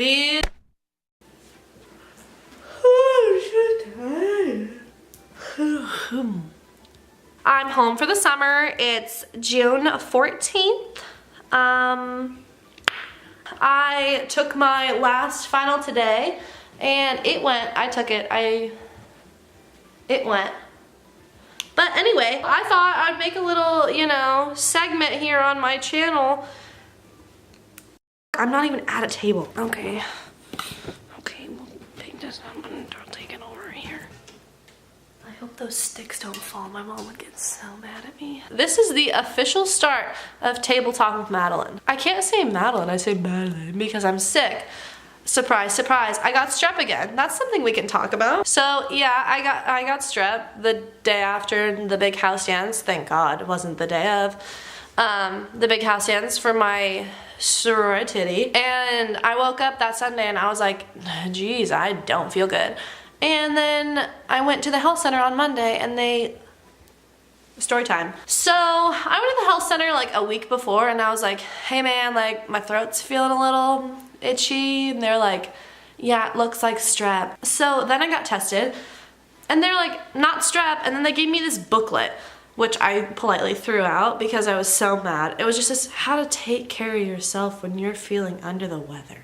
bitch. I'm home for the summer. It's June 14th. I took my last final today and it went. It went. But anyway, I thought I'd make a little, you know, segment here on my channel. I'm not even at a table. Okay. Okay, we'll take this. I'm gonna take it over here. I hope those sticks don't fall. My mom would get so mad at me. This is the official start of Table Talk with Madeline. I can't say Madeline, I say Madeline because I'm sick. Surprise, surprise, I got strep again. That's something we can talk about. So yeah, I got strep the day after the big house dance. Thank God it wasn't the day of. The big house dance for my sorority. And I woke up that Sunday and I was like, geez, I don't feel good. And then I went to the health center on Monday and story time. So I went to the health center like a week before and I was like, hey man, like my throat's feeling a little itchy. And they're like, yeah, it looks like strep. So then I got tested and they're like, not strep. And then they gave me this booklet, which I politely threw out because I was so mad. It was just this, how to take care of yourself when you're feeling under the weather.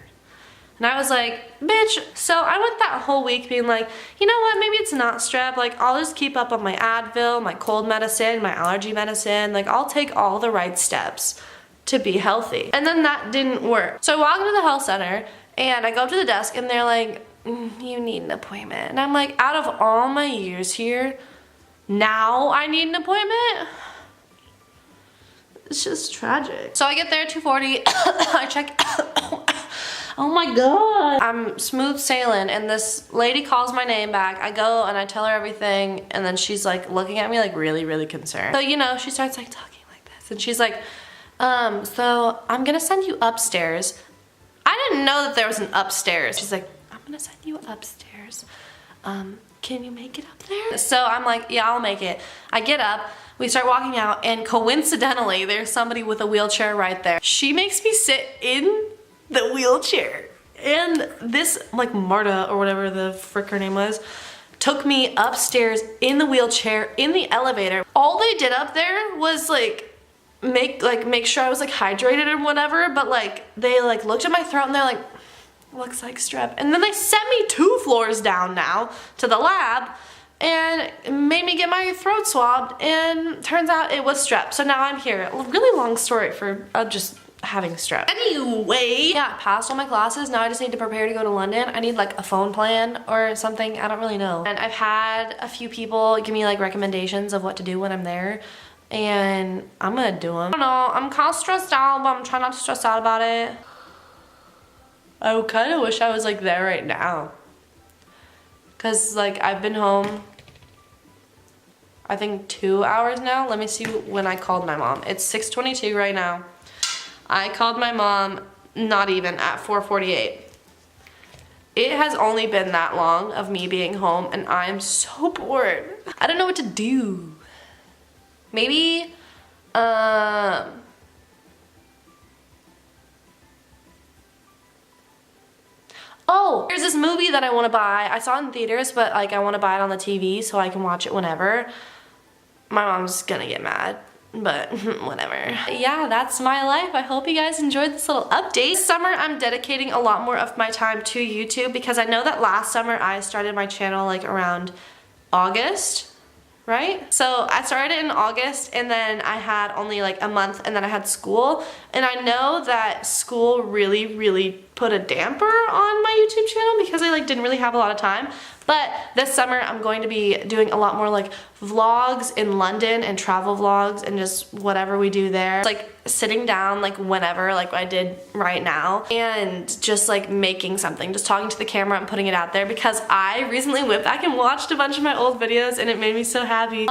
And I was like, bitch. So I went that whole week being like, you know what, maybe it's not strep. Like, I'll just keep up on my Advil, my cold medicine, my allergy medicine. Like, I'll take all the right steps to be healthy. And then that didn't work. So I walk into the health center and I go up to the desk and they're like, you need an appointment. And I'm like, out of all my years here, now I need an appointment? It's just tragic. So I get there at 2:40, I check oh my God. I'm smooth sailing and this lady calls my name back. I go and I tell her everything and then she's like looking at me like really, really concerned. So you know, she starts like talking like this and she's like, so I'm gonna send you upstairs. I didn't know that there was an upstairs. She's like, I'm gonna send you upstairs. Can you make it up there? So I'm like, yeah, I'll make it. I get up, we start walking out and coincidentally there's somebody with a wheelchair right there. She makes me sit in the wheelchair. And this, like Marta or whatever the frick her name was, took me upstairs in the wheelchair, in the elevator. All they did up there was like make sure I was like hydrated and whatever, but like they like looked at my throat and they're like, looks like strep. And then they sent me 2 floors down now to the lab and made me get my throat swabbed and turns out it was strep. So now I'm here. A really long story for just having strep. Anyway, yeah, passed all my classes. Now I just need to prepare to go to London. I need like a phone plan or something. I don't really know. And I've had a few people give me like recommendations of what to do when I'm there. And I'm gonna do them. I don't know, I'm kind of stressed out, but I'm trying not to stress out about it. I kind of wish I was like there right now. Cause like I've been home, I think 2 hours now. Let me see when I called my mom. It's 6:22 right now. I called my mom not even at 4:48. It has only been that long of me being home and I'm so bored. I don't know what to do. Maybe, oh, here's this movie that I want to buy. I saw it in theaters, but like I want to buy it on the TV so I can watch it whenever. My mom's gonna get mad, but whatever. Yeah, that's my life. I hope you guys enjoyed this little update. This summer, I'm dedicating a lot more of my time to YouTube because I know that last summer I started my channel like around August. Right? So I started it in August and then I had only like a month and then I had school. And I know that school really, really put a damper on my YouTube channel because I like didn't really have a lot of time. But this summer I'm going to be doing a lot more like vlogs in London and travel vlogs and just whatever we do there. Like sitting down like whenever, like I did right now, and just like making something, just talking to the camera and putting it out there because I recently went back and watched a bunch of my old videos and it made me so happy.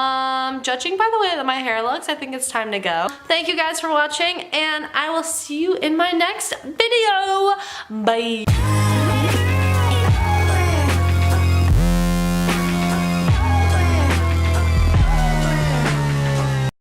Judging by the way that my hair looks, I think it's time to go. Thank you guys for watching and I will see you in my next video. Bye.